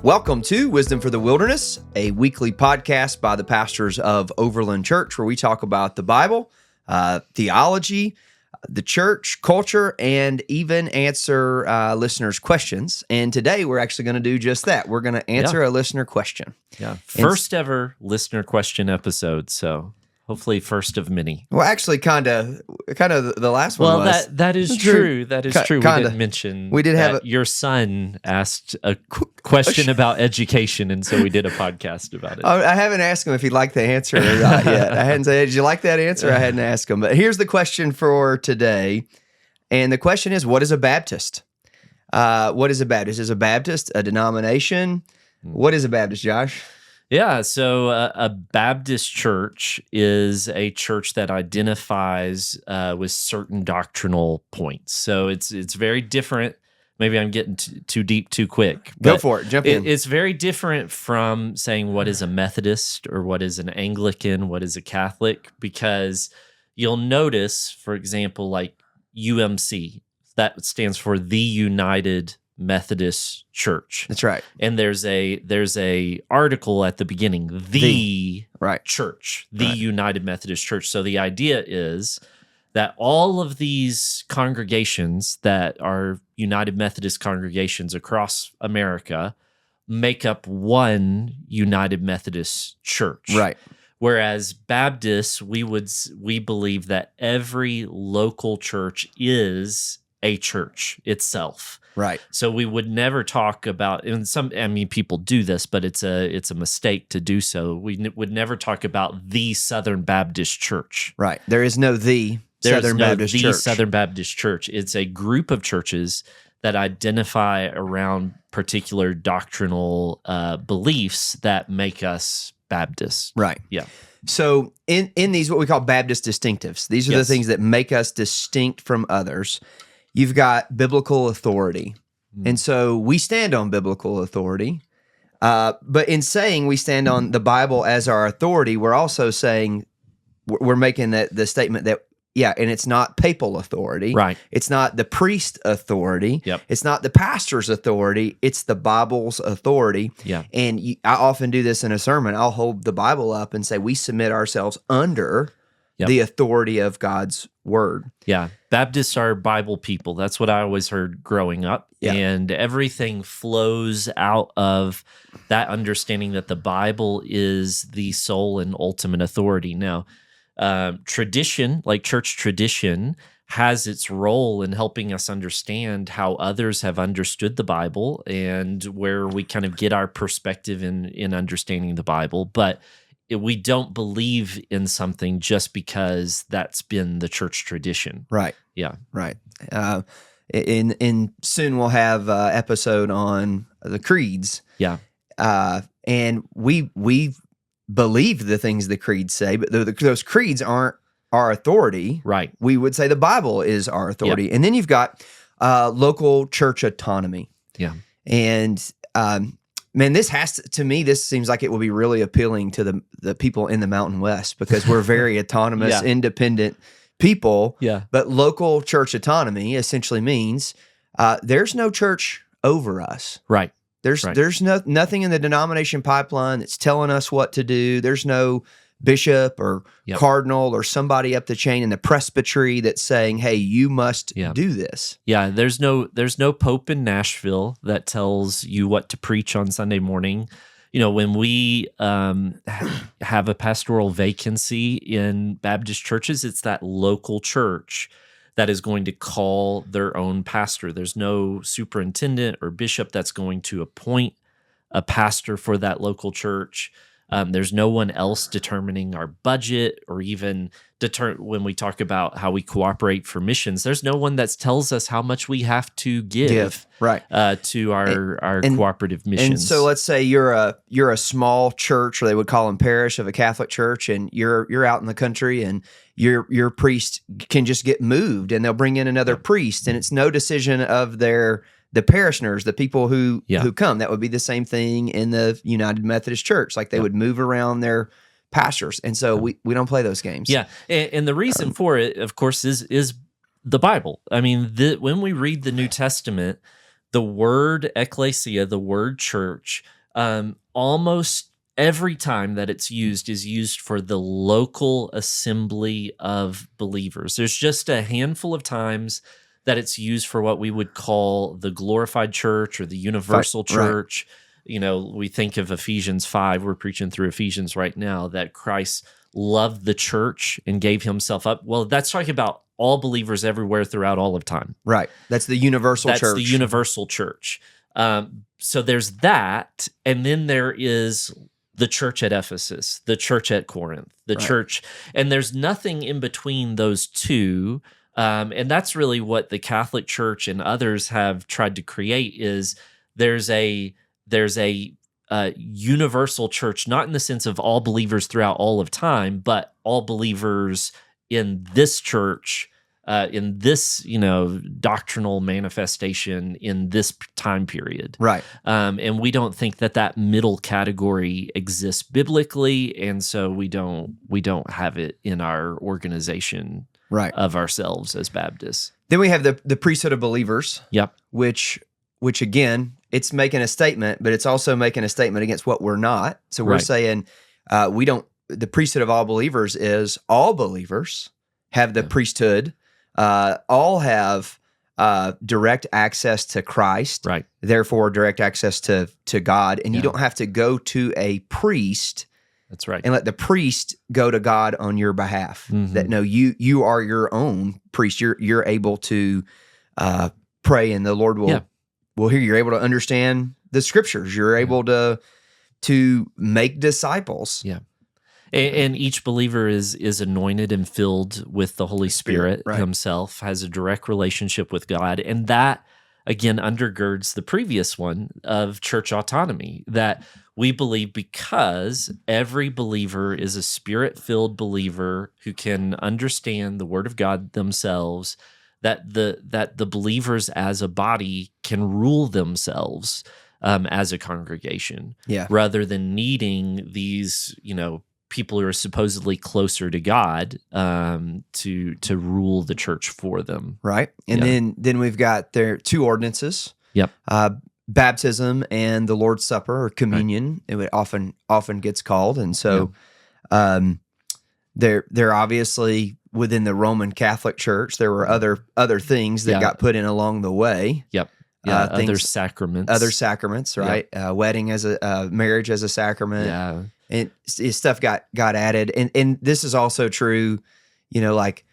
Welcome to Wisdom for the Wilderness, a weekly podcast by the pastors of Overland Church, where we talk about the Bible, theology, the church, culture, and even answer listeners' questions. And today we're actually going to do just that. We're going to answer a listener question. Yeah, first ever listener question episode, so hopefully first of many. Well, actually, kind of the last one was. Well, that is true. That is true. Kinda. We didn't mention We did have your son asked a question about education, and so we did a podcast about it. I haven't asked him if he liked the answer or not yet. I hadn't said, did you like that answer? I hadn't asked him. But here's the question for today. And the question is, what is a Baptist? What is a Baptist? Is a Baptist a denomination? What is a Baptist, Josh? Yeah, so a Baptist church is a church that identifies with certain doctrinal points. So it's very different. Maybe I'm getting too deep too quick. Go for it. Jump in. It's very different from saying what is a Methodist or what is an Anglican, what is a Catholic, because you'll notice, for example, like UMC, that stands for the United Methodist Church. That's right. And there's a article at the beginning, the church, the United Methodist Church. So the idea is that all of these congregations that are United Methodist congregations across America make up one United Methodist Church. Right. Whereas Baptists, we believe that every local church is a church itself. Right. So we would never talk about, and people do this, but it's a mistake to do so. We would never talk about the Southern Baptist Church. Right. There is no Southern Baptist Church. Southern Baptist Church. It's a group of churches that identify around particular doctrinal beliefs that make us Baptists. Right. Yeah. So in these, what we call Baptist distinctives, these are the things that make us distinct from others. You've got biblical authority. And so we stand on biblical authority. But in saying we stand on the Bible as our authority, we're also saying, we're making the statement that, and it's not papal authority. Right. It's not the priest authority. Yep. It's not the pastor's authority. It's the Bible's authority. Yeah. And I often do this in a sermon. I'll hold the Bible up and say, we submit ourselves under the authority of God's word. Yeah. Baptists are Bible people. That's what I always heard growing up. Yeah. And everything flows out of that understanding that the Bible is the sole and ultimate authority. Now, tradition, like church tradition, has its role in helping us understand how others have understood the Bible and where we kind of get our perspective in understanding the Bible. But we don't believe in something just because that's been the church tradition. Right. Yeah. Right. In soon we'll have an episode on the creeds. Yeah. And we believe the things the creeds say, but those creeds aren't our authority. Right. We would say the Bible is our authority. And then you've got local church autonomy. Yeah. And man, to me, this seems like it will be really appealing to the people in the Mountain West, because we're very autonomous, independent people. Yeah. But local church autonomy essentially means there's no church over us. Right. There's nothing in the denomination pipeline that's telling us what to do. There's no bishop or cardinal or somebody up the chain in the presbytery that's saying, "Hey, you must do this." Yeah, there's no pope in Nashville that tells you what to preach on Sunday morning. You know, when we have a pastoral vacancy in Baptist churches, it's that local church that is going to call their own pastor. There's no superintendent or bishop that's going to appoint a pastor for that local church. There's no one else determining our budget, or even when we talk about how we cooperate for missions. There's no one that tells us how much we have to give to our cooperative missions. And so let's say you're a small church, or they would call them parish of a Catholic church, and you're out in the country, and your priest can just get moved, and they'll bring in another priest, and it's no decision of the parishioners, the people who come. That would be the same thing in the United Methodist Church. Like they would move around their pastors. And so we don't play those games. Yeah. And the reason for it, of course, is the Bible. I mean, when we read the New Testament, the word ecclesia, the word church, almost every time that it's used is used for the local assembly of believers. There's just a handful of times that it's used for what we would call the glorified church or the universal church. We think of Ephesians 5. We're preaching through Ephesians right now, that Christ loved the church and gave himself up. Well, that's talking about all believers everywhere throughout all of time. Right. That's the universal church. That's the universal church. So there's that. And then there is the church at Ephesus, the church at Corinth, the church. And there's nothing in between those two. And that's really what the Catholic Church and others have tried to create is there's a universal church, not in the sense of all believers throughout all of time, but all believers in this church, in this, doctrinal manifestation in this time period. Right. And we don't think that middle category exists biblically, and so we don't have it in our organization of ourselves as Baptists. Then we have the priesthood of believers. Yep. Which again, it's making a statement, but it's also making a statement against what we're not. So we're saying the priesthood of all believers is all believers have the priesthood, all have direct access to Christ, therefore direct access to God, and you don't have to go to a priest. That's right. And let the priest go to God on your behalf. Mm-hmm. That you are your own priest. You're able to pray, and the Lord will hear. You're able to understand the scriptures. You're able to make disciples. Yeah. And each believer is anointed and filled with the Holy Spirit himself, has a direct relationship with God. And that, again, undergirds the previous one of church autonomy, that we believe because every believer is a Spirit-filled believer who can understand the Word of God themselves, that the believers as a body can rule themselves as a congregation, rather than needing these, people who are supposedly closer to God to rule the church for them. Right. And then we've got their two ordinances. Yep. Baptism and the Lord's Supper or communion. It often gets called. And so they're obviously within the Roman Catholic Church. There were other things that got put in along the way. Yep. Yeah, other sacraments, right? Wedding as marriage as a sacrament. Yeah. And stuff got added. And this is also true, like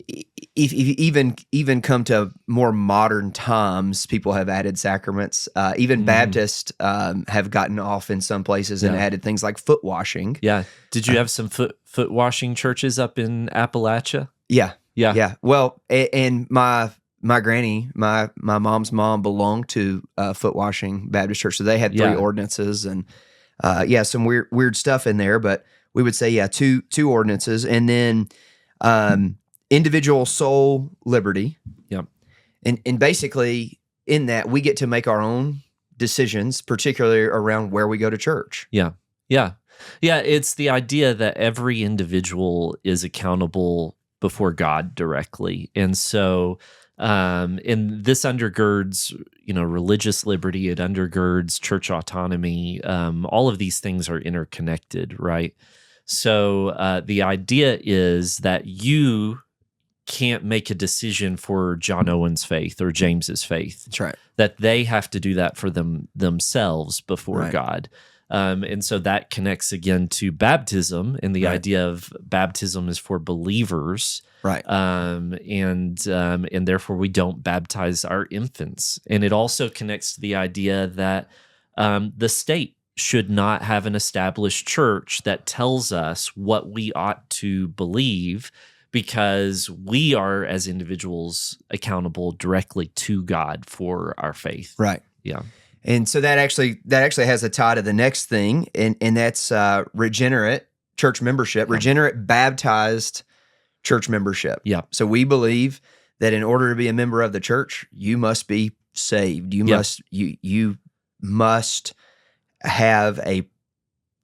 if even come to more modern times, people have added sacraments. Even Baptists have gotten off in some places and added things like foot washing. Yeah. Did you have some foot washing churches up in Appalachia? Yeah. Well, and my granny, my mom's mom belonged to Foot Washing Baptist Church, so they had three ordinances and some weird stuff in there. But we would say two ordinances, and then individual soul liberty. Yep. And basically in that we get to make our own decisions, particularly around where we go to church. Yeah. It's the idea that every individual is accountable before God directly, and so. And this undergirds, religious liberty. It undergirds church autonomy. All of these things are interconnected, right? So the idea is that you can't make a decision for John Owen's faith or James's faith. That's right. That they have to do that for themselves before God. And so that connects again to baptism, and the idea of baptism is for believers. Right. And therefore we don't baptize our infants. And it also connects to the idea that the state should not have an established church that tells us what we ought to believe, because we are, as individuals, accountable directly to God for our faith. Right. Yeah. And so that actually has a tie to the next thing, and that's regenerate church membership, regenerate baptized church membership. Yeah. So we believe that in order to be a member of the church, you must be saved. You must have a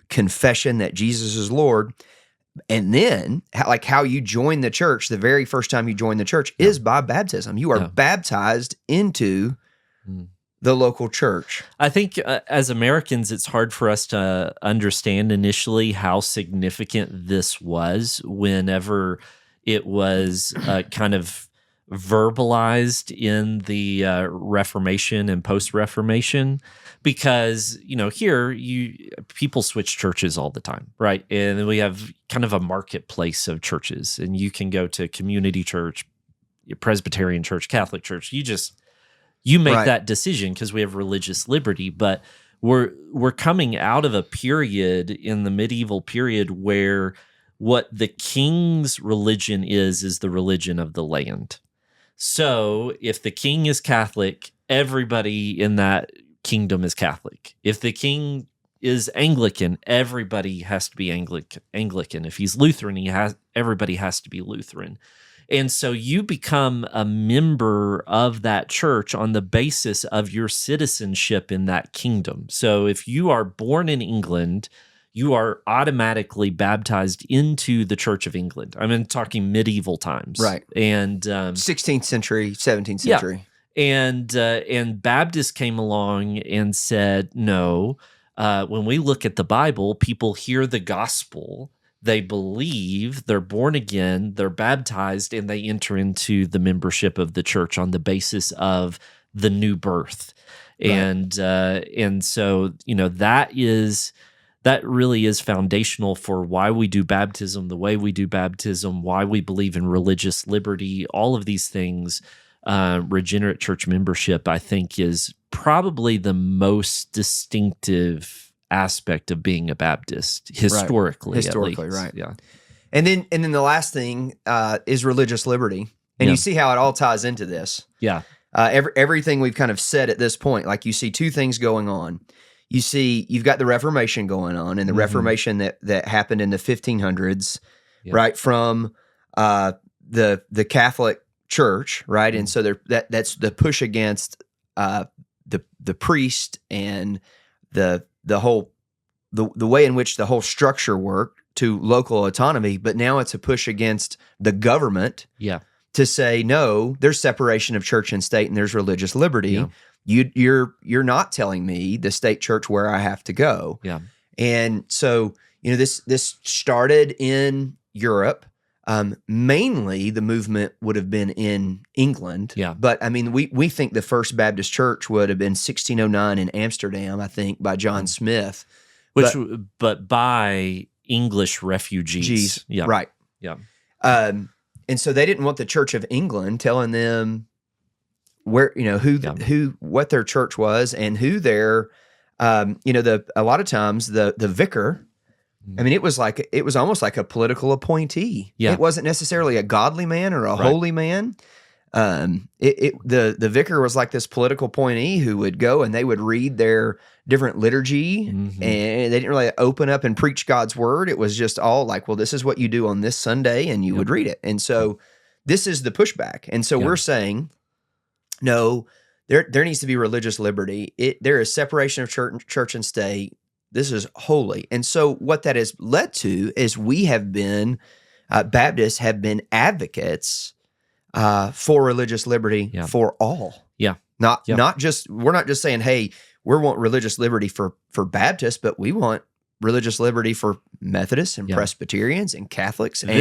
confession that Jesus is Lord. And then, how you join the church, the very first time you join the church is by baptism. You are baptized into the local church. I think as Americans, it's hard for us to understand initially how significant this was whenever it was kind of verbalized in the Reformation and post-Reformation, because here people switch churches all the time, right? And then we have kind of a marketplace of churches, and you can go to community church, Presbyterian church, Catholic church. You make Right. that decision because we have religious liberty, but we're coming out of a period in the medieval period where what the king's religion is the religion of the land. So if the king is Catholic, everybody in that kingdom is Catholic. If the king is Anglican, everybody has to be Anglican. If he's Lutheran, everybody has to be Lutheran. And so you become a member of that church on the basis of your citizenship in that kingdom. So if you are born in England, you are automatically baptized into the Church of England. I'm talking medieval times. Right. And 16th century, 17th century. And Baptists came along and said, no, when we look at the Bible, people hear the gospel, they believe, they're born again, they're baptized, and they enter into the membership of the church on the basis of the new birth. Right. And so, that really is foundational for why we do baptism, the way we do baptism, why we believe in religious liberty, all of these things. Regenerate church membership, I think, is probably the most distinctive aspect of being a Baptist historically. Right. Historically, at least. right? Yeah. And then the last thing is religious liberty, and you see how it all ties into this. Yeah. Everything we've kind of said at this point, like you see two things going on. You see, you've got the Reformation going on, and the Reformation that happened in the 1500s, right, from the Catholic Church, right, and so that's the push against the priest and the whole the way in which the whole structure worked to local autonomy. But now it's a push against the government, to say no, there's separation of church and state, and there's religious liberty. Yeah. You're not telling me, the state church, where I have to go. Yeah. And so, this started in Europe. Mainly the movement would have been in England. Yeah. But we think the first Baptist church would have been 1609 in Amsterdam, I think, by John Smith. But by English refugees. Yeah. Right. Yeah. And so they didn't want the Church of England telling them where, what their church was and who their, a lot of times the vicar, it was almost like a political appointee. Yeah. It wasn't necessarily a godly man or a holy man. The vicar was like this political appointee who would go and they would read their different liturgy, and they didn't really open up and preach God's word. It was just all like, well, this is what you do on this Sunday, and you would read it. And so this is the pushback. And so we're saying, no, there needs to be religious liberty. There is separation of church and state. This is holy. And so what that has led to is we have been, Baptists have been advocates for religious liberty for all. Yeah. Not just, we're not just saying, hey, we want religious liberty for Baptists, but we want religious liberty for Methodists and Presbyterians and Catholics and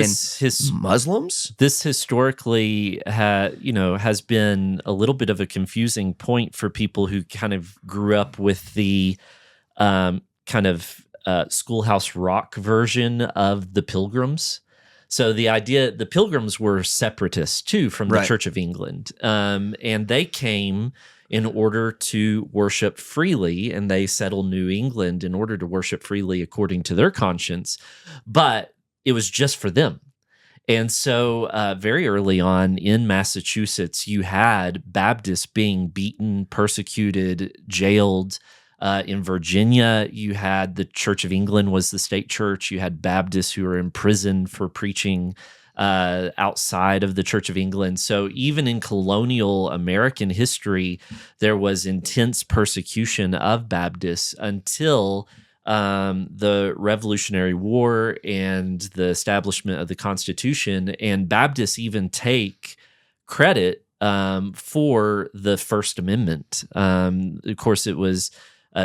Muslims. This historically has been a little bit of a confusing point for people who kind of grew up with the Schoolhouse Rock version of the Pilgrims. So the Pilgrims were separatists too from the Church of England, and they came in order to worship freely, and they settled New England in order to worship freely according to their conscience, but it was just for them. And so very early on in Massachusetts, you had Baptists being beaten, persecuted, jailed. In Virginia, you had the Church of England was the state church. You had Baptists who were imprisoned for preaching outside of the Church of England. So even in colonial American history, there was intense persecution of Baptists until the Revolutionary War and the establishment of the Constitution. And Baptists even take credit for the First Amendment. Of course, it was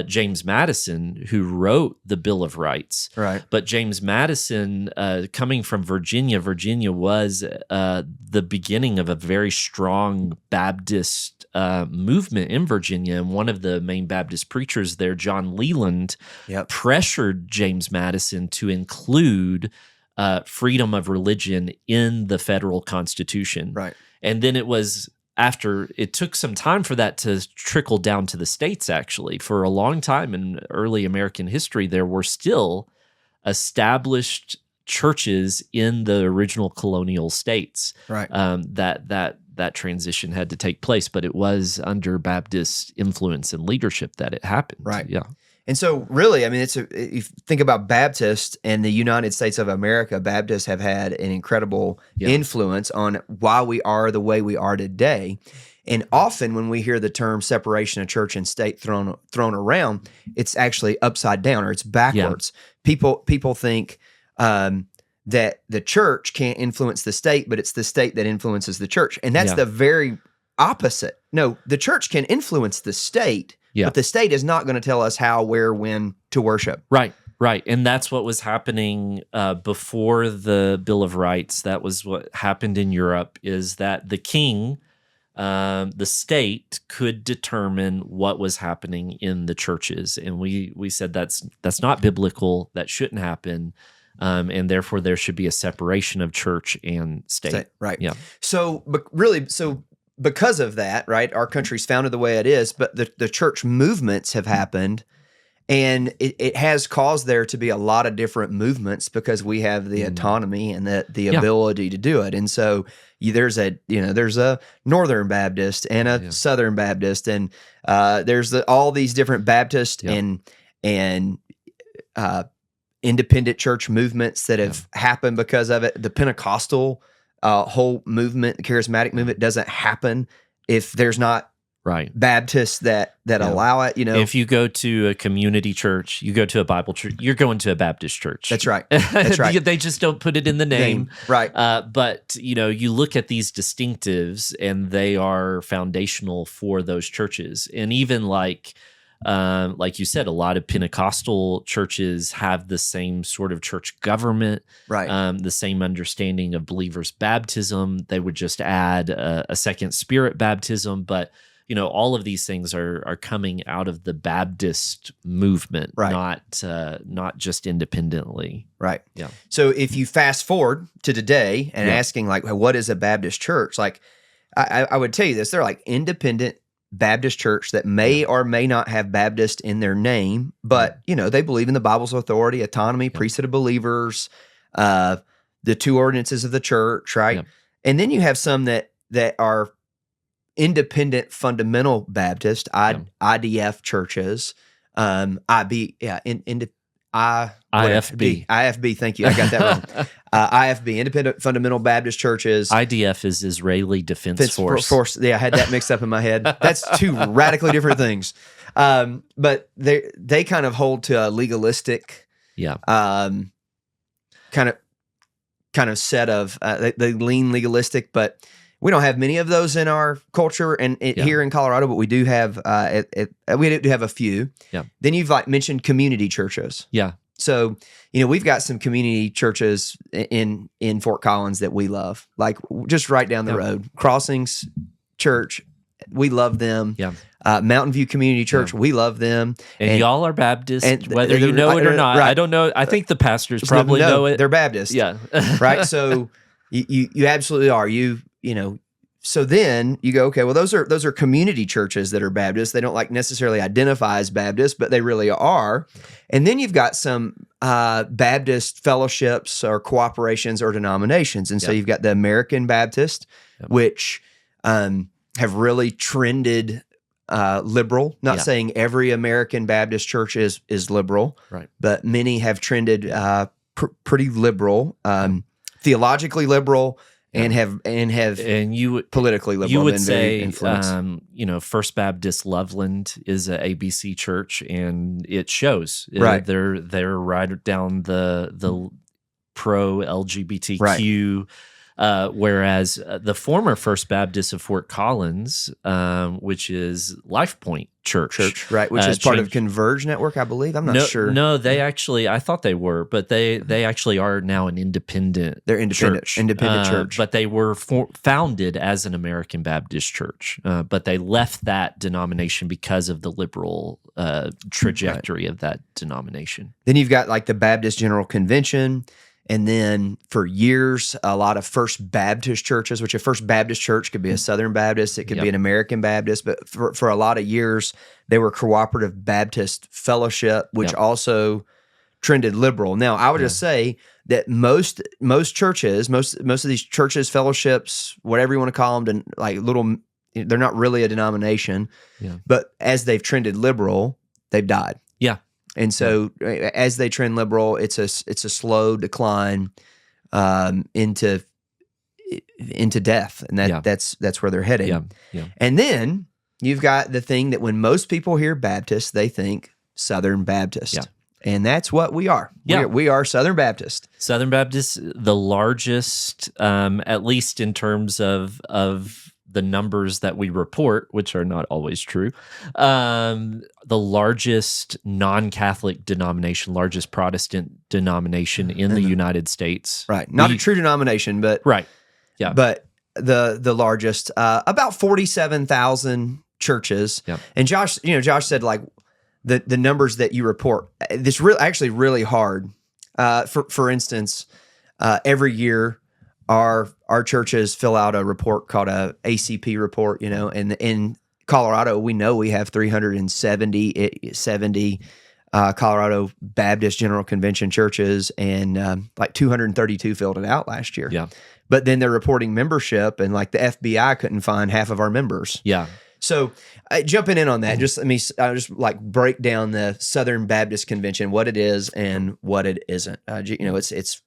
James Madison who wrote the Bill of Rights. Right. But James Madison, coming from Virginia was the beginning of a very strong Baptist movement in Virginia. And one of the main Baptist preachers there, John Leland, pressured James Madison to include freedom of religion in the federal Constitution. Right. And then it took some time for that to trickle down to the states, actually. For a long time in early American history, there were still established churches in the original colonial states. Right. That transition had to take place, but it was under Baptist influence and leadership that it happened. Right. Yeah. And so really, I mean, if you think about Baptists and the United States of America, Baptists have had an incredible influence on why we are the way we are today. And often when we hear the term separation of church and state thrown around, it's actually upside down or it's backwards. Yeah. People think that the church can't influence the state, but it's the state that influences the church. And that's the very opposite. No, the church can influence the state, but the state is not going to tell us how, where, when to worship. Right. And that's what was happening before the Bill of Rights. That was what happened in Europe, is that the king, the state, could determine what was happening in the churches. And we said that's not biblical. That shouldn't happen. And therefore there should be a separation of church and state. Right. Yeah. So because of that, right, our country's founded the way it is, but the church movements have happened, and it has caused there to be a lot of different movements because we have the autonomy and the ability to do it. And so there's a Northern Baptist and a Southern Baptist, and there's all these different Baptist and independent church movements that have happened because of it. The Pentecostal whole movement, the charismatic movement, doesn't happen if there's not Baptists that allow it. If you go to a community church, you go to a Bible church, you're going to a Baptist church. That's right. That's right. They just don't put it in the name. Right. But you look at these distinctives, and they are foundational for those churches. And even like you said, a lot of Pentecostal churches have the same sort of church government, the same understanding of believers' baptism. They would just add a second spirit baptism, but all of these things are coming out of the Baptist movement, not just independently. Right. Yeah. So if you fast forward to today and asking like, what is a Baptist church? Like, I would tell you this: they're like independent Baptist church that may or may not have Baptist in their name, but they believe in the Bible's authority, autonomy, priesthood of believers, the two ordinances of the church, right? And then you have some that are independent fundamental Baptist, IDF churches, IFB. Thank you, I got that wrong. IFB, Independent Fundamental Baptist Churches. IDF is Israeli Defense Force. Yeah, I had that mixed up in my head. That's two radically different things. But they kind of hold to a legalistic, kind of set of they lean legalistic, but we don't have many of those in our culture and here in Colorado. But we do have we do have a few. Yeah. Then you've mentioned community churches. Yeah. So, we've got some community churches in Fort Collins that we love, like just right down the road. Crossings Church, we love them. Yeah. Mountain View Community Church, we love them. And y'all are Baptist, whether you know it or not. Right. I don't know. I think the pastors probably know it. They're Baptist. Yeah. Right? So you absolutely are. So then you go, okay, well, those are community churches that are Baptist. They don't necessarily identify as Baptist, but they really are. And then you've got some Baptist fellowships or cooperations or denominations. And so you've got the American Baptist, which have really trended liberal. Not saying every American Baptist church is liberal, but many have trended pretty liberal, theologically liberal. And you would politically liberal. You would say, First Baptist Loveland is a ABC church, and it shows. Right, they're right down the pro LGBTQ Whereas the former First Baptist of Fort Collins, which is Life Point Church, right, which is part of changed. Converge Network, I believe. I'm not sure. No, they actually, I thought they were, but they actually are now an independent. They're independent church. But they were founded as an American Baptist church, but they left that denomination because of the liberal trajectory of that denomination. Then you've got like the Baptist General Convention. And then for years, a lot of First Baptist churches, which a First Baptist church could be a Southern Baptist, it could be an American Baptist, but for a lot of years, they were Cooperative Baptist Fellowship, which also trended liberal. Now, I would just say that most churches, most of these churches, fellowships, whatever you want to call them, and like they're not really a denomination, but as they've trended liberal, they've died. Yeah. And so, as they trend liberal, it's a slow decline into death, and that's where they're headed. Yeah. And then you've got the thing that when most people hear Baptist, they think Southern Baptist, and that's what we are. Yeah. We are Southern Baptist. Southern Baptist, the largest, at least in terms of the numbers that we report, which are not always true, the largest non-Catholic denomination, largest Protestant denomination in the United States. Right. Not a true denomination, but right. Yeah. But the largest, about 47,000 churches. Yep. And Josh said like the numbers that you report, this actually really hard. For instance, every year, our churches fill out a report called a ACP report, and in Colorado, we know we have 370 Colorado Baptist General Convention churches, and like 232 filled it out last year. Yeah. But then they're reporting membership, and like the FBI couldn't find half of our members. Yeah. So jumping in on that, I'll just like break down the Southern Baptist Convention, what it is and what it isn't. It's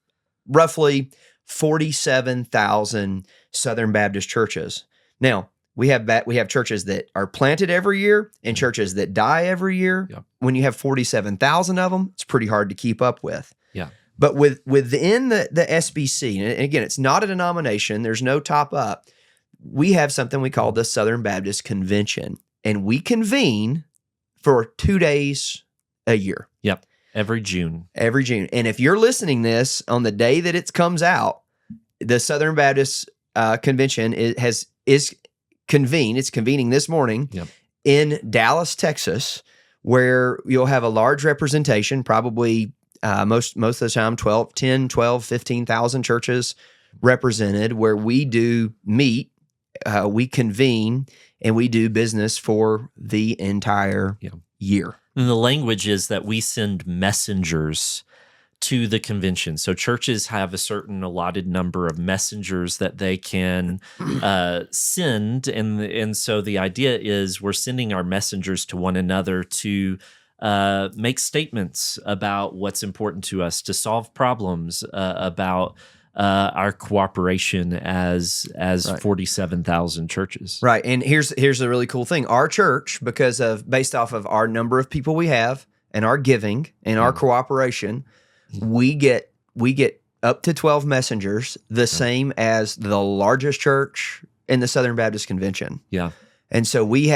roughly 47,000 Southern Baptist churches. Now, we have churches that are planted every year and churches that die every year. Yep. When you have 47,000 of them, it's pretty hard to keep up with. Yeah. But within the SBC, and again, it's not a denomination, there's no top up. We have something we call the Southern Baptist Convention, and we convene for 2 days a year. Yep. Every June. And if you're listening this on the day that it comes out, the Southern Baptist Convention is convened. It's convening this morning in Dallas, Texas, where you'll have a large representation, probably most of the time 15,000 churches represented, where we do meet, we convene, and we do business for the entire year. And the language is that we send messengers to the convention. So churches have a certain allotted number of messengers that they can send. And so the idea is we're sending our messengers to one another to make statements about what's important to us, to solve problems, about our cooperation as 47,000 churches. Right. And here's the really cool thing. Our church, based off of our number of people we have and our giving and our cooperation, we get up to 12 messengers, the same as the largest church in the Southern Baptist Convention. Yeah. And so we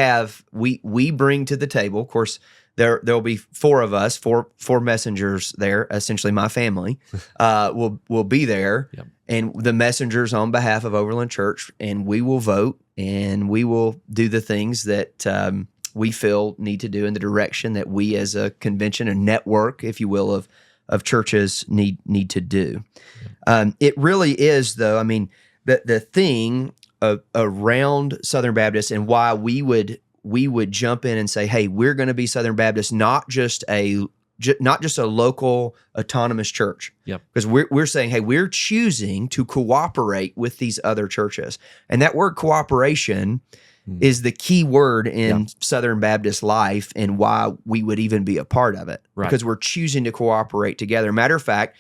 bring to the table, of course, there'll be four of us, four messengers there, essentially my family, will be there. Yep. And the messengers on behalf of Overland Church, and we will vote, and we will do the things that we feel need to do in the direction that we as a convention, a network, if you will, of churches need to do. It really is, though, I mean, the thing around Southern Baptist and why we would jump in and say, hey, we're going to be Southern Baptist, not just a local autonomous church. Yep. Because we're saying, hey, we're choosing to cooperate with these other churches. And that word cooperation is the key word in Southern Baptist life and why we would even be a part of it. Right. Because we're choosing to cooperate together. Matter of fact,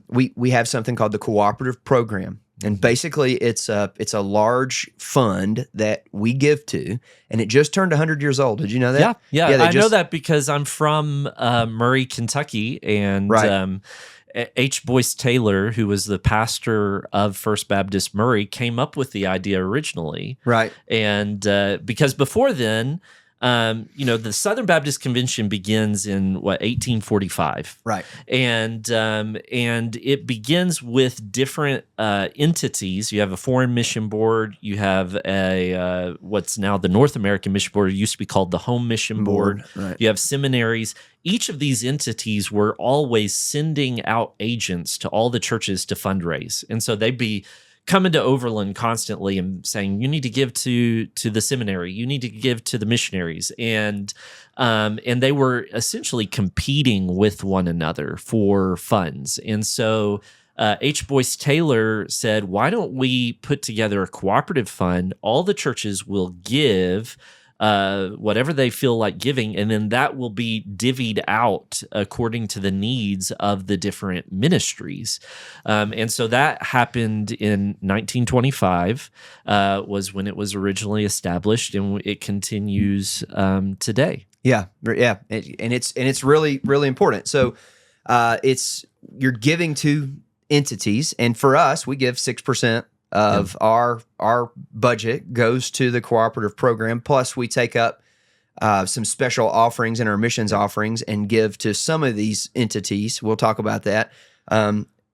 we have something called the cooperative program. And basically, it's a large fund that we give to, and it just turned 100 years old. Did you know that? Yeah, I know that because I'm from Murray, Kentucky, and H. Boyce Taylor, who was the pastor of First Baptist Murray, came up with the idea originally. Right. And because before then, the Southern Baptist Convention begins in 1845, Right. And it begins with different entities. You have a foreign mission board. You have a what's now the North American Mission Board. It used to be called the Home Mission Board. Right. You have seminaries. Each of these entities were always sending out agents to all the churches to fundraise, and so they'd be coming to Overland constantly and saying, you need to give to the seminary, you need to give to the missionaries. And they were essentially competing with one another for funds. And so H. Boyce Taylor said, why don't we put together a cooperative fund? All the churches will give whatever they feel like giving, and then that will be divvied out according to the needs of the different ministries. And so that happened in 1925, was when it was originally established, and it continues today. Yeah, and it's really, really important. So you're giving to entities, and for us, we give 6% of our budget goes to the cooperative program. Plus, we take up some special offerings in our missions offerings and give to some of these entities. We'll talk about that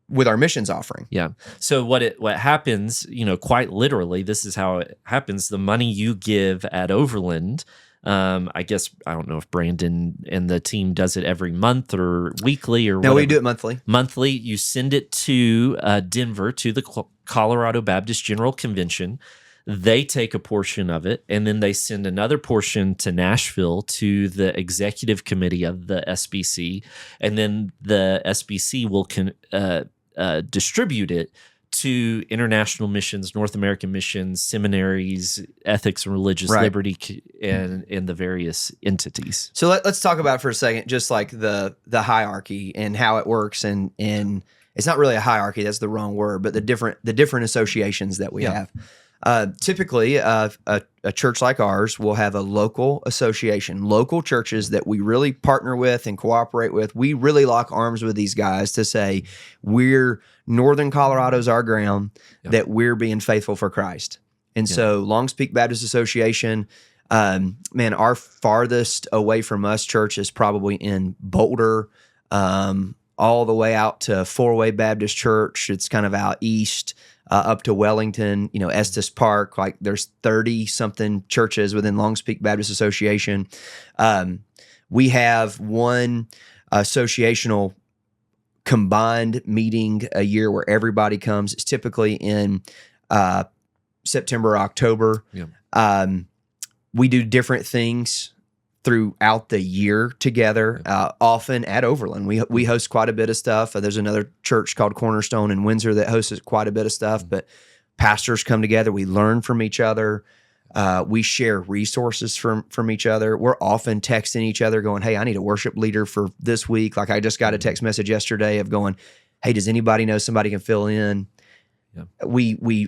with our missions offering. Yeah. So what happens, quite literally, this is how it happens. The money you give at Overland, I guess, I don't know if Brandon and the team does it every month or weekly or whatever. No, we do it monthly. Monthly, you send it to Denver, to the Colorado Baptist General Convention. They take a portion of it, and then they send another portion to Nashville to the executive committee of the SBC, and then the SBC will distribute it to international missions, North American missions, seminaries, ethics and religious liberty, and the various entities. So let's talk about for a second, just like the hierarchy and how it works, and it's not really a hierarchy, that's the wrong word, but the different associations that we have. Typically, a church like ours will have a local association, local churches that we really partner with and cooperate with. We really lock arms with these guys to say, Northern Colorado's our ground, that we're being faithful for Christ. And so Longs Peak Baptist Association, our farthest away from us church is probably in Boulder, all the way out to Four-Way Baptist Church. It's kind of out east, up to Wellington, Estes Park. Like there's 30-something churches within Longs Peak Baptist Association. We have one associational combined meeting a year where everybody comes. It's typically in September, October. Yeah. We do different things throughout the year together, often at Overland. We host quite a bit of stuff. There's another church called Cornerstone in Windsor that hosts quite a bit of stuff, but pastors come together. We learn from each other. We share resources from each other. We're often texting each other going, hey, I need a worship leader for this week. Like I just got a text message yesterday of going, hey, does anybody know somebody can fill in? Yeah.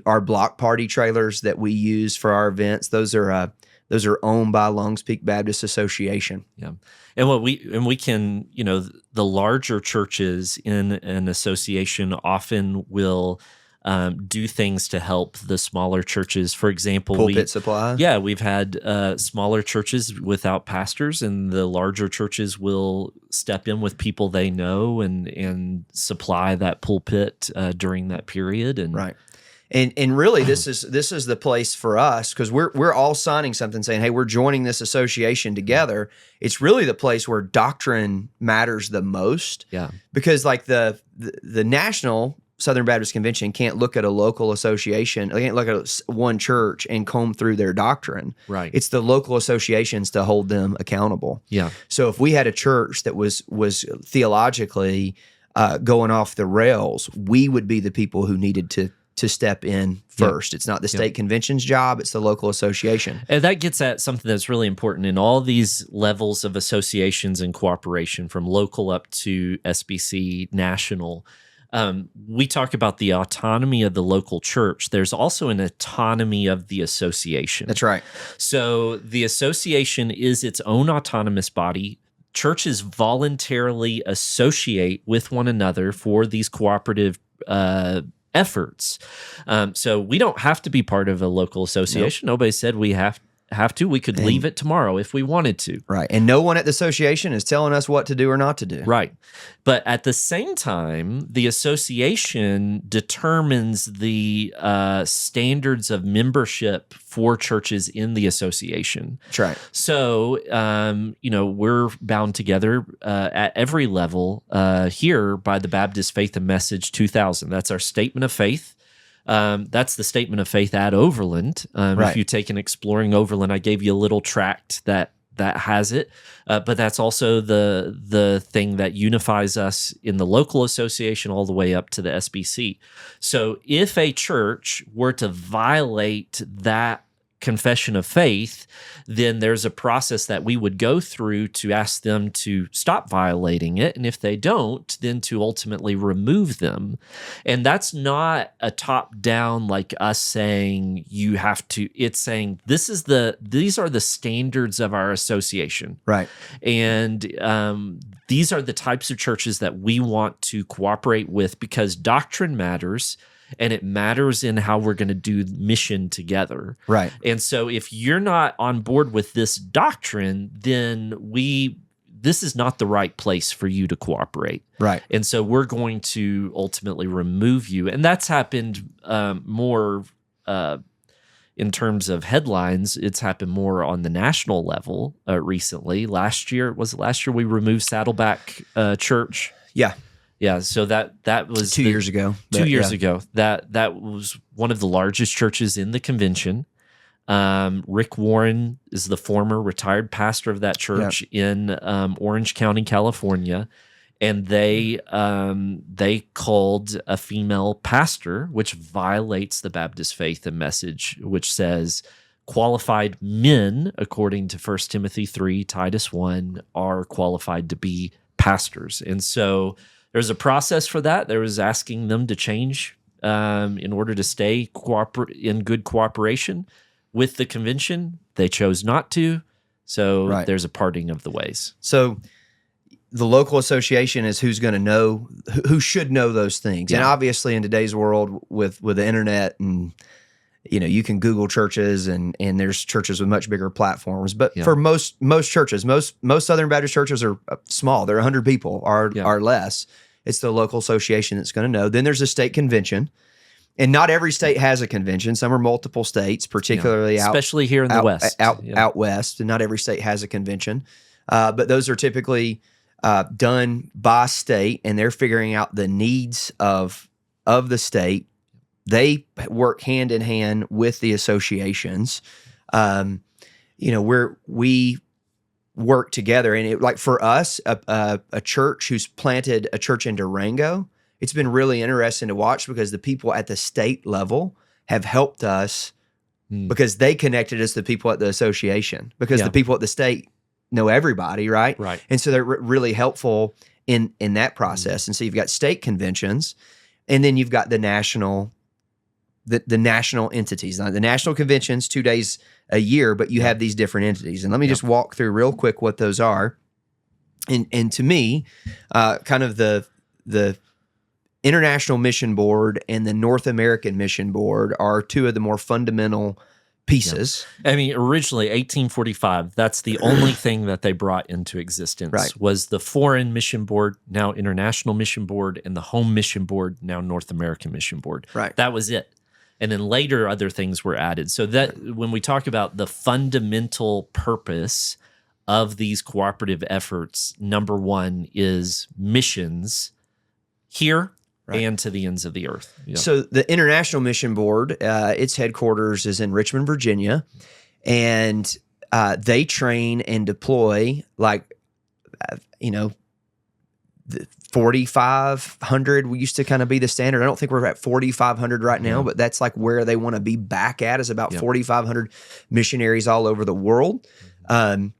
Our block party trailers that we use for our events, those are owned by Longs Peak Baptist Association. Yeah. And we can, the larger churches in an association often will do things to help the smaller churches. For example, pulpit supply. Yeah, we've had smaller churches without pastors, and the larger churches will step in with people they know and supply that pulpit during that period. And right. And really, this is the place for us, because we're all signing something saying, hey, we're joining this association together. It's really the place where doctrine matters the most. Yeah. Because like the National Southern Baptist Convention can't look at a local association, they can't look at one church and comb through their doctrine. Right. It's the local associations to hold them accountable. Yeah. So if we had a church that was theologically going off the rails, we would be the people who needed to step in first. It's not the state convention's job, it's the local association. And that gets at something that's really important in all these levels of associations and cooperation, from local up to SBC, national. We talk about the autonomy of the local church. There's also an autonomy of the association. That's right. So the association is its own autonomous body. churches voluntarily associate with one another for these cooperative efforts. So we don't have to be part of a local association. Nope. Nobody said we have to. We could leave it tomorrow if we wanted to. Right. And no one at the association is telling us what to do or not to do. Right. But at the same time, the association determines the standards of membership for churches in the association. That's right. So, we're bound together at every level here by the Baptist Faith and Message 2000. That's our statement of faith. That's the statement of faith at Overland. Right. If you take an Exploring Overland, I gave you a little tract that has it, but that's also the thing that unifies us in the local association all the way up to the SBC. So if a church were to violate that confession of faith, then there's a process that we would go through to ask them to stop violating it. And if they don't, then to ultimately remove them. And that's not a top down, like us saying you have to, it's saying these are the standards of our association. Right. And these are the types of churches that we want to cooperate with because doctrine matters. And it matters in how we're going to do mission together. Right. And so if you're not on board with this doctrine, then this is not the right place for you to cooperate. Right. And so we're going to ultimately remove you. And that's happened more in terms of headlines. It's happened more on the national level recently. Last year we removed Saddleback Church. Yeah. Yeah, so that was 2 years ago. 2 years ago. That was one of the largest churches in the convention. Rick Warren is the former retired pastor of that church in Orange County, California, and they called a female pastor, which violates the Baptist Faith and Message, which says qualified men, according to 1 Timothy 3, Titus 1, are qualified to be pastors, and so. There's a process for that. There was asking them to change in order to stay in good cooperation with the convention. They chose not to, so there's a parting of the ways. So the local association is who's going to know, who should know those things. Yeah. And obviously in today's world with the internet and you can Google churches and there's churches with much bigger platforms. But for most churches, most Southern Baptist churches are small. They're 100 people or less. It's the local association that's going to know. Then there's a state convention. And not every state has a convention. Some are multiple states, particularly especially here in the West. Out west. And not every state has a convention. But those are typically done by state, and they're figuring out the needs of the state. They work hand in hand with the associations. Where we work together, and like for us, a church who's planted a church in Durango, it's been really interesting to watch because the people at the state level have helped us because they connected us to the people at the association because the people at the state know everybody, right? Right. And so they're really helpful in that process. And so you've got state conventions, and then you've got the national entities. Now, the national conventions 2 days a year, but you have these different entities. And let me just walk through real quick what those are. And to me, kind of the International Mission Board and the North American Mission Board are two of the more fundamental pieces. Yeah. I mean, originally 1845, that's the only thing that they brought into existence was the Foreign Mission Board, now International Mission Board, and the Home Mission Board, now North American Mission Board. Right. That was it. And then later other things were added. So that when we talk about the fundamental purpose of these cooperative efforts, number one is missions here and to the ends of the earth. Yeah. So the International Mission Board, its headquarters is in Richmond, Virginia, and they train and deploy 4,500 we used to kind of be the standard. I don't think we're at 4,500 right now, but that's like where they want to be back at is about 4,500 missionaries all over the world. We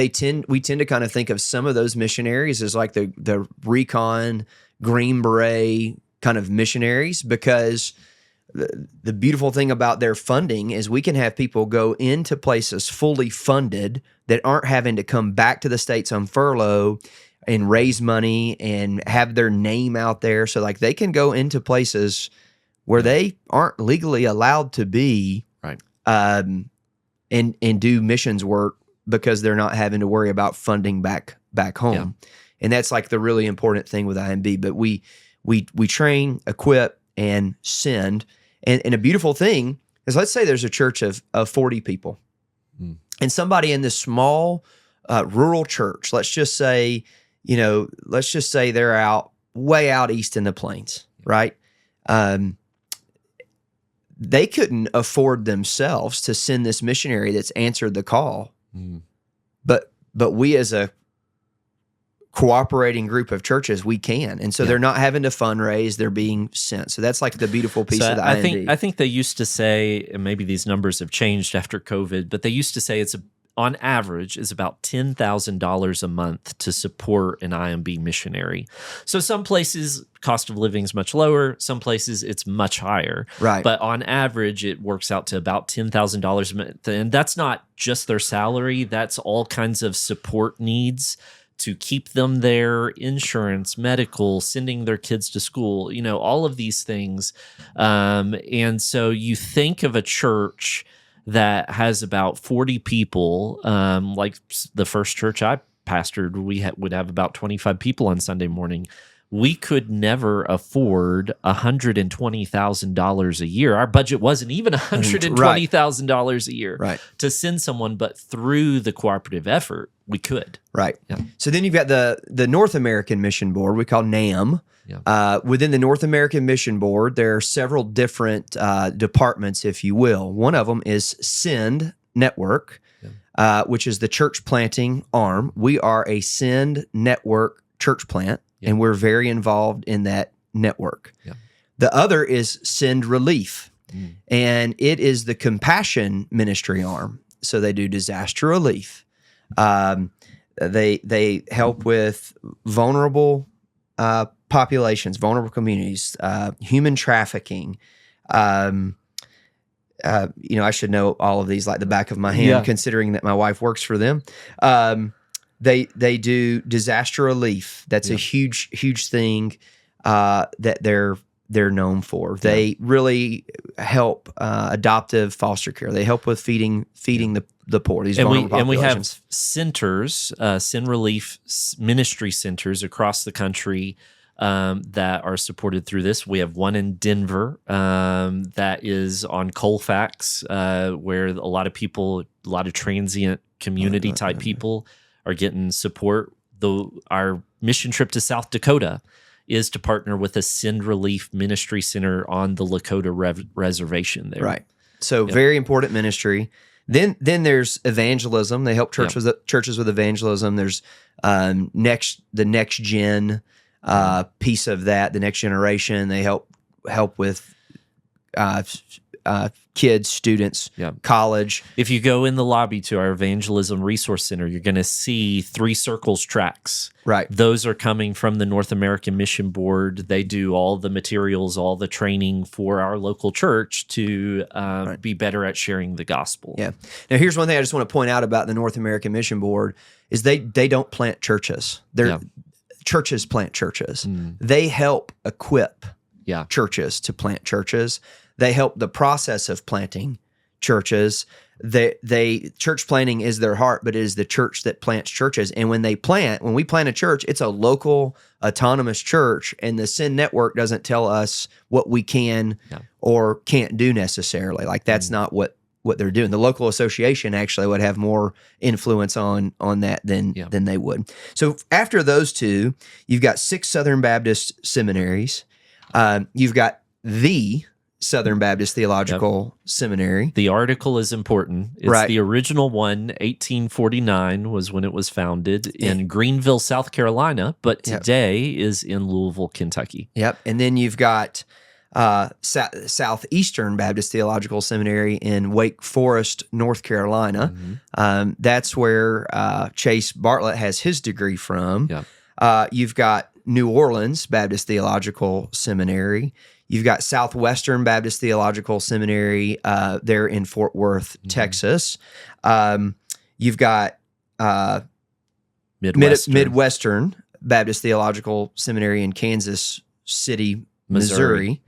tend to kind of think of some of those missionaries as like the recon Green Beret kind of missionaries because the beautiful thing about their funding is we can have people go into places fully funded that aren't having to come back to the States on furlough and raise money and have their name out there. So like they can go into places where they aren't legally allowed to be, right, and do missions work because they're not having to worry about funding back home. And that's like the really important thing with IMB. But we train, equip, and send. And a beautiful thing is, let's say there's a church of 40 people, and somebody in this small rural church, let's just say they're way out east in the plains, right? They couldn't afford themselves to send this missionary that's answered the call. But we as a cooperating group of churches, we can. And so they're not having to fundraise, they're being sent. So that's like the beautiful piece of the IMB. I think they used to say, and maybe these numbers have changed after COVID, but they used to say on average is about $10,000 a month to support an IMB missionary. So some places cost of living is much lower, some places it's much higher. Right. But on average, it works out to about $10,000 a month. And that's not just their salary, that's all kinds of support needs to keep them there, insurance, medical, sending their kids to school, all of these things. And so you think of a church that has about 40 people, like the first church I pastored, we would have about 25 people on Sunday morning. We could never afford $120,000 a year. Our budget wasn't even $120,000 a year to send someone, but through the cooperative effort, we could. Right. Yeah. So then you've got the North American Mission Board, we call NAM. Yeah. Within the North American Mission Board, there are several different departments, if you will. One of them is Send Network, which is the church planting arm. We are a Send Network church plant, and we're very involved in that network. Yeah. The other is Send Relief, and it is the compassion ministry arm. So they do disaster relief. They help with vulnerable populations, vulnerable communities, human trafficking. I should know all of these like the back of my hand, considering that my wife works for them. They do disaster relief. That's a huge thing that they're known for. They really help adoptive foster care. They help with feeding the poor. These vulnerable populations. And we have centers, Send Relief ministry centers across the country that are supported through this. We have one in Denver that is on Colfax, where a lot of transient community type people are getting support. Our mission trip to South Dakota is to partner with a Send Relief ministry center on the Lakota reservation there. Right. So very important ministry. Then there's evangelism. They help churches with evangelism. There's the next gen piece of that, the next generation. They help with kids, students, college. If you go in the lobby to our Evangelism Resource Center, you're going to see 3 circles tracks. Right. Those are coming from the North American Mission Board. They do all the materials, all the training for our local church to be better at sharing the gospel. Yeah. Now, here's one thing I just want to point out about the North American Mission Board is they don't plant churches. Churches plant churches. They help equip churches to plant churches. They help the process of planting churches. Church planting is their heart, but it is the church that plants churches. And when we plant a church, it's a local autonomous church, and the Send Network doesn't tell us what we can or can't do necessarily. Like that's not what they're doing. The local association actually would have more influence on that than they would. So after those two, you've got 6 Southern Baptist seminaries. You've got the Southern Baptist Theological Seminary. The article is important. It's the original one, 1849 was when it was founded in Greenville, South Carolina, but today is in Louisville, Kentucky. Yep. And then you've got Southeastern Baptist Theological Seminary in Wake Forest, North Carolina. That's where Chase Bartlett has his degree from. You've got New Orleans Baptist Theological Seminary. You've got Southwestern Baptist Theological Seminary there in Fort Worth, Texas. You've got Midwestern Baptist Theological Seminary in Kansas City, Missouri.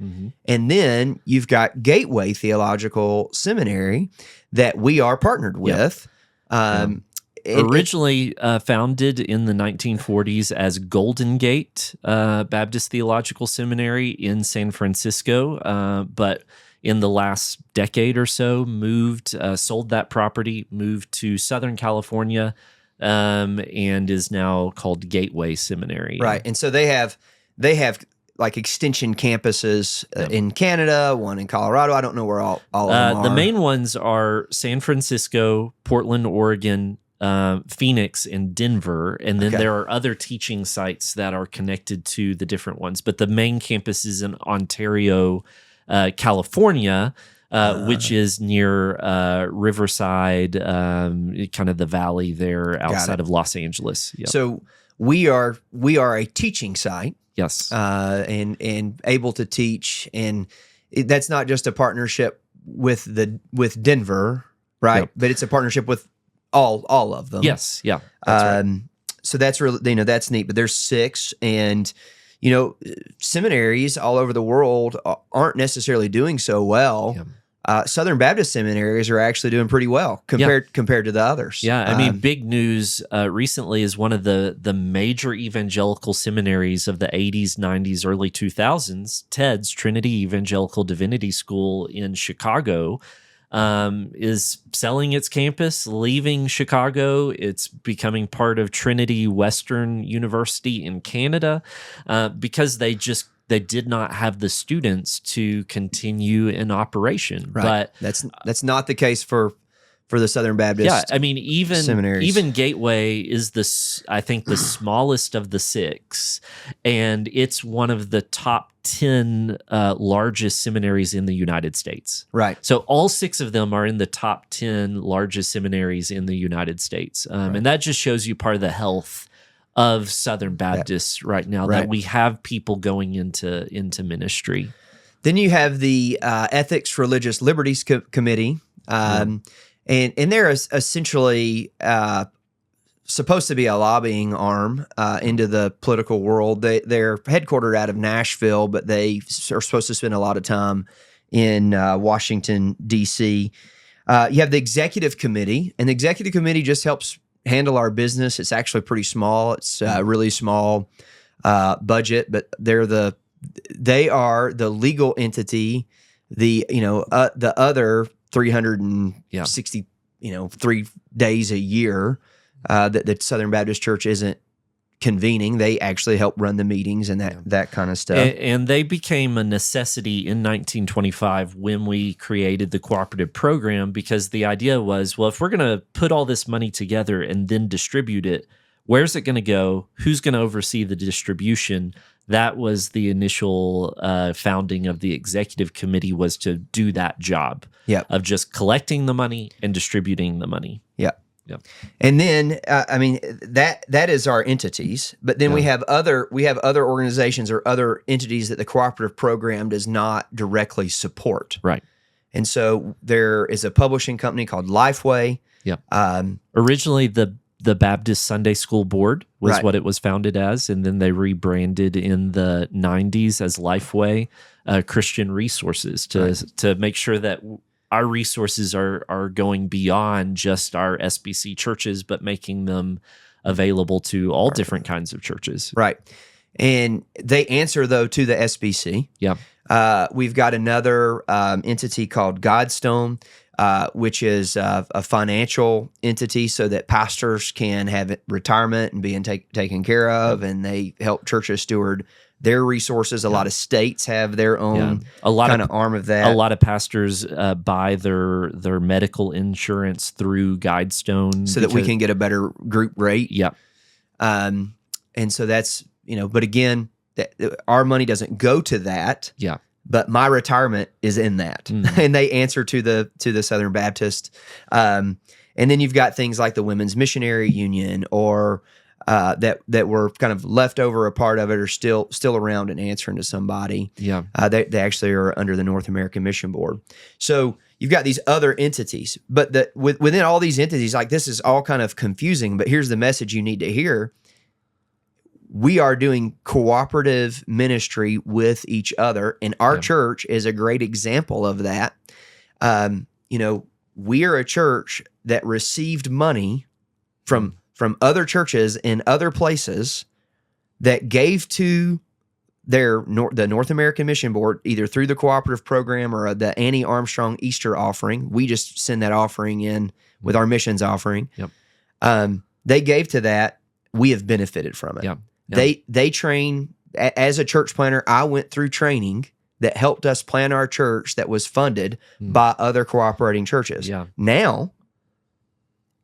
And then you've got Gateway Theological Seminary that we are partnered with. Originally founded in the 1940s as Golden Gate Baptist Theological Seminary in San Francisco, but in the last decade or so sold that property, moved to Southern California, and is now called Gateway Seminary. Right, and so they have like extension campuses in Canada, one in Colorado. I don't know where all of them are. The main ones are San Francisco, Portland, Oregon, Phoenix, and Denver, and then there are other teaching sites that are connected to the different ones. But the main campus is in Ontario, California, which is near Riverside, kind of the valley there outside of Los Angeles. Yep. So we are a teaching site. Yes, and able to teach, and that's not just a partnership with Denver, right? Yep. But it's a partnership with all of them. Yes, yeah. That's right. So that's really, that's neat. But there's 6, and seminaries all over the world aren't necessarily doing so well. Yeah. Southern Baptist seminaries are actually doing pretty well compared to the others. Yeah, I mean, big news recently is one of the major evangelical seminaries of the 80s, 90s, early 2000s, TEDS, Trinity Evangelical Divinity School in Chicago, is selling its campus, leaving Chicago. It's becoming part of Trinity Western University in Canada because they did not have the students to continue in operation. Right. But that's not the case for the Southern Baptist. Yeah, I mean, seminaries. Even Gateway is I think the smallest of the 6, and it's one of the top 10 largest seminaries in the United States. Right. So all 6 of them are in the top 10 largest seminaries in the United States, and that just shows you part of the health of Southern Baptists right now, that we have people going into ministry. Then you have the Ethics Religious Liberties Committee, and they're essentially supposed to be a lobbying arm into the political world. They're headquartered out of Nashville, but they are supposed to spend a lot of time in Washington, D.C. You have the Executive Committee, and the Executive Committee just helps handle our business. It's actually pretty small. It's a really small budget, but they are the legal entity. The other 363 days a year that Southern Baptist Church isn't convening. They actually help run the meetings and that kind of stuff. And they became a necessity in 1925 when we created the cooperative program, because the idea was, well, if we're going to put all this money together and then distribute it, where's it going to go? Who's going to oversee the distribution? That was the initial founding of the executive committee, was to do that job of just collecting the money and distributing the money. Yeah. Yeah. And then that is our entities, but then we have other organizations or other entities that the cooperative program does not directly support. Right. And so there is a publishing company called Lifeway. Yeah. Originally the Baptist Sunday School Board was what it was founded as, and then they rebranded in the 90s as Lifeway Christian Resources to make sure that our resources are going beyond just our SBC churches, but making them available to all different kinds of churches. Right. And they answer, though, to the SBC. Yeah. We've got another entity called Godstone, which is a financial entity so that pastors can have retirement and being taken care of, and they help churches steward their resources. A lot of states have their own kind of arm of that. A lot of pastors buy their medical insurance through Guidestone so that we can get a better group rate. Yeah. And so that's, but again, our money doesn't go to that. Yeah. But my retirement is in that. And they answer to the Southern Baptist. And then you've got things like the Women's Missionary Union or that were kind of left over a part of it are still around and answering to somebody. Yeah. They actually are under the North American Mission Board. So you've got these other entities, but within all these entities, like this is all kind of confusing, but here's the message you need to hear. We are doing cooperative ministry with each other, and our church is a great example of that. We are a church that received money from other churches in other places that gave to the North American Mission Board, either through the cooperative program or the Annie Armstrong Easter offering. We just send that offering in with our missions offering. Yep. They gave to that. We have benefited from it. Yep. They train, as a church planner, I went through training that helped us plan our church that was funded by other cooperating churches. Yeah. Now,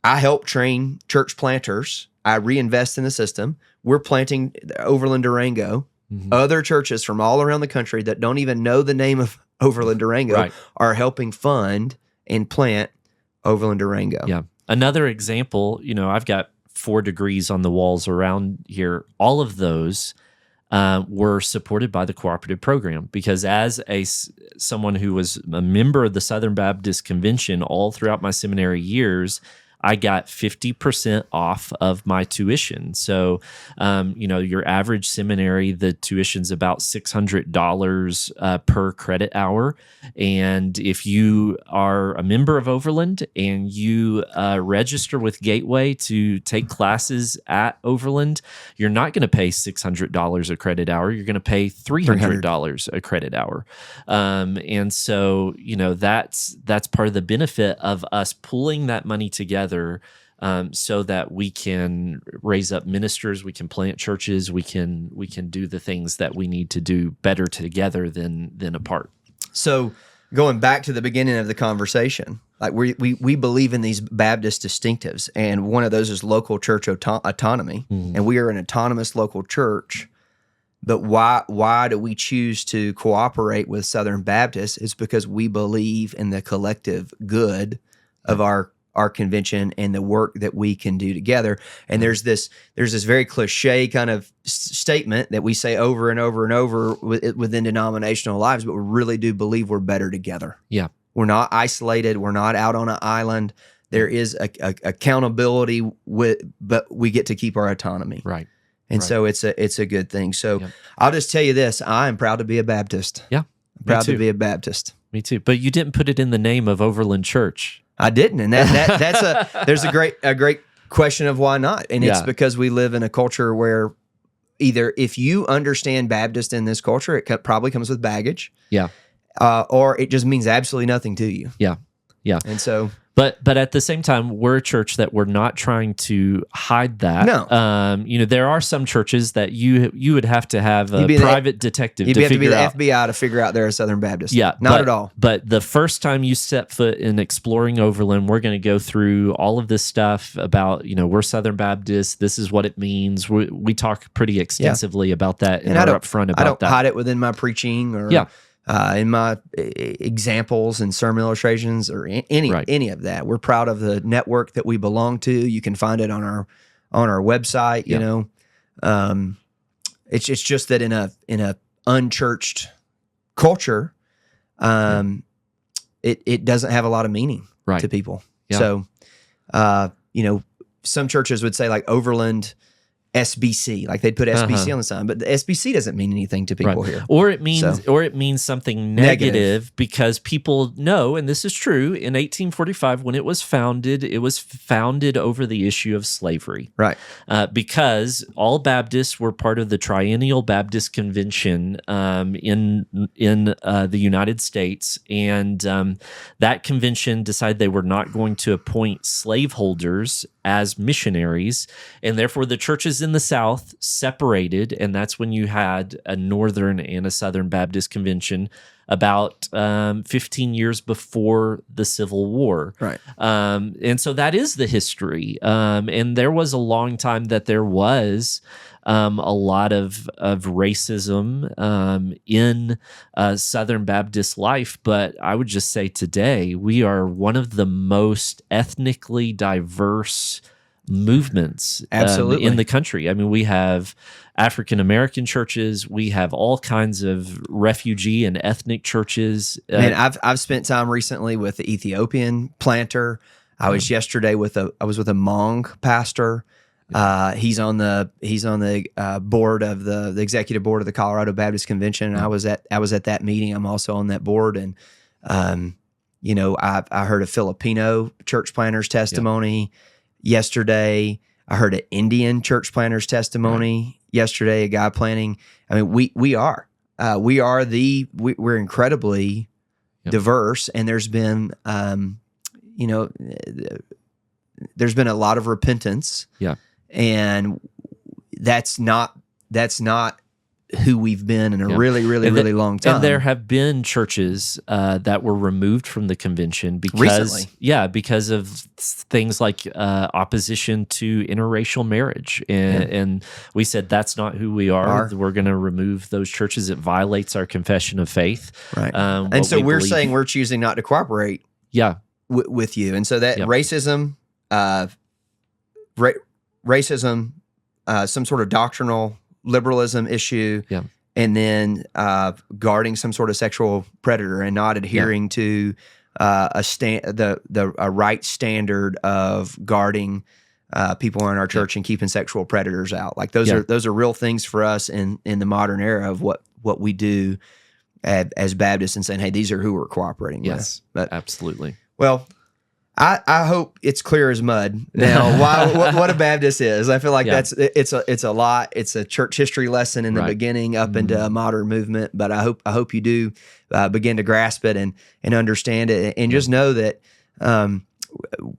I help train church planters. I reinvest in the system. We're planting Overland Durango. Other churches from all around the country that don't even know the name of Overland Durango are helping fund and plant Overland Durango. Yeah. Another example, I've got 4 degrees on the walls around here. All of those were supported by the cooperative program, because as someone who was a member of the Southern Baptist Convention all throughout my seminary years, I got 50% off of my tuition. So, your average seminary, the tuition's about $600 per credit hour. And if you are a member of Overland and you register with Gateway to take classes at Overland, you're not going to pay $600 a credit hour. You're going to pay $300 a credit hour. And so, that's part of the benefit of us pulling that money together. So that we can raise up ministers, we can plant churches, we can do the things that we need to do better together than apart. So going back to the beginning of the conversation, like we believe in these Baptist distinctives, and one of those is local church autonomy, and we are an autonomous local church. But why do we choose to cooperate with Southern Baptists? It's because we believe in the collective good of our convention and the work that we can do together. And there's this very cliche kind of statement that we say over and over and over within denominational lives, but we really do believe we're better together. Yeah. We're not isolated. We're not out on an island. There is accountability but we get to keep our autonomy. Right. And so it's a good thing. So I'll just tell you this, I am proud to be a Baptist. Yeah. I'm proud to be a Baptist. Me too. But you didn't put it in the name of Overland Church. I didn't, and there's a great question of why not, and it's because we live in a culture where either if you understand Baptist in this culture, it probably comes with baggage, or it just means absolutely nothing to you, and so. But at the same time, we're a church that we're not trying to hide that. No. There are some churches that you would have to have a private detective to figure out. You'd have to be the FBI to figure out they're a Southern Baptist. Yeah. Not at all. But the first time you step foot in exploring Overland, we're going to go through all of this stuff about, we're Southern Baptists. This is what it means. We talk pretty extensively about that and are upfront about that. I don't hide it within my preaching or... in my examples and sermon illustrations or any of that. We're proud of the network that we belong to. You can find it on our website. It's just that in a unchurched culture, it doesn't have a lot of meaning to people. So, some churches would say like Overland SBC, like they'd put SBC on the sign, but the SBC doesn't mean anything to people here. Or it means something negative because people know, and this is true, in 1845 when it was founded over the issue of slavery. Right. Because all Baptists were part of the Triennial Baptist Convention in the United States, and that convention decided they were not going to appoint slaveholders as missionaries, and therefore the churches in the South separated, and that's when you had a Northern and a Southern Baptist Convention about 15 years before the Civil War. Right. And so that is the history. And there was a long time that there was a lot of racism in Southern Baptist life, but I would just say today we are one of the most ethnically diverse movements Absolutely. in the country. I mean, we have African American churches. We have all kinds of refugee and ethnic churches. Man, I've spent time recently with the Ethiopian planter. I was yesterday with a Hmong pastor. He's on the board of the executive board of the Colorado Baptist Convention, and I was at that meeting. I'm also on that board, and I heard a Filipino church planter's testimony yesterday. I heard an Indian church planter's testimony yesterday. A guy planting. I mean, we're incredibly diverse, and there's been there's been a lot of repentance. Yeah. And that's not who we've been in a really long time. And there have been churches that were removed from the convention recently. Because of things like opposition to interracial marriage. And we said that's not who we are. We're going to remove those churches. It violates our confession of faith. Right. And so we're saying we're choosing not to cooperate with you. And so that racism, some sort of doctrinal liberalism issue, and then guarding some sort of sexual predator and not adhering to a right standard of guarding people in our church and keeping sexual predators out. Like those are real things for us in the modern era of what we do as Baptists, and saying, hey, these are who we're cooperating with. But absolutely. Well, I hope it's clear as mud now what a Baptist is. I feel like it's a lot. It's a church history lesson in the beginning up into a modern movement. But I hope you do begin to grasp it and understand it, and just know that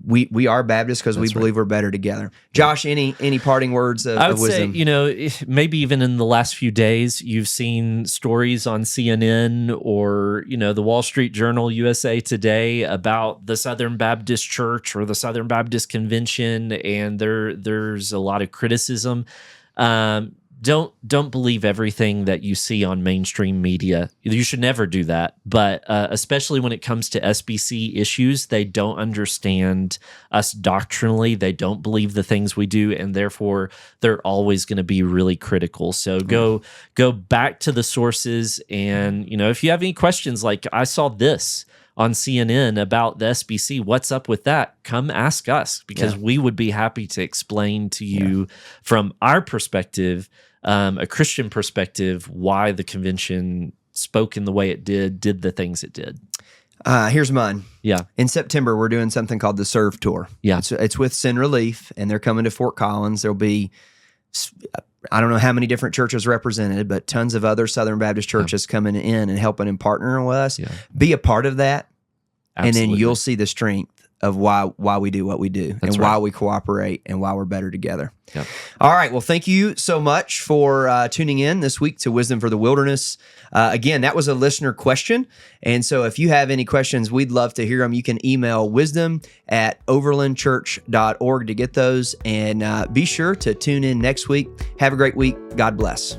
we are Baptists because we believe we're better together. Josh, any parting words of wisdom? I would say, maybe even in the last few days, you've seen stories on CNN or, the Wall Street Journal, USA Today about the Southern Baptist Church or the Southern Baptist Convention, and there's a lot of criticism. Don't believe everything that you see on mainstream media. You should never do that. But especially when it comes to SBC issues, they don't understand us doctrinally. They don't believe the things we do, and therefore they're always going to be really critical. So go back to the sources, and if you have any questions, like I saw this on CNN about the SBC, what's up with that? Come ask us, because we would be happy to explain to you from our perspective, a Christian perspective, why the convention spoke in the way it did the things it did. Here's mine. Yeah. In September, we're doing something called the Serve Tour. Yeah. It's with Sin Relief, and they're coming to Fort Collins. There'll be, I don't know how many different churches represented, but tons of other Southern Baptist churches coming in and helping and partnering with us. Yeah. Be a part of that. Absolutely. And then you'll see the strength of why we do what we do, and why we cooperate, and why we're better together. Yep. All right. Well, thank you so much for tuning in this week to Wisdom for the Wilderness. Again, that was a listener question. And so if you have any questions, we'd love to hear them. You can email wisdom@overlandchurch.org to get those. And be sure to tune in next week. Have a great week. God bless.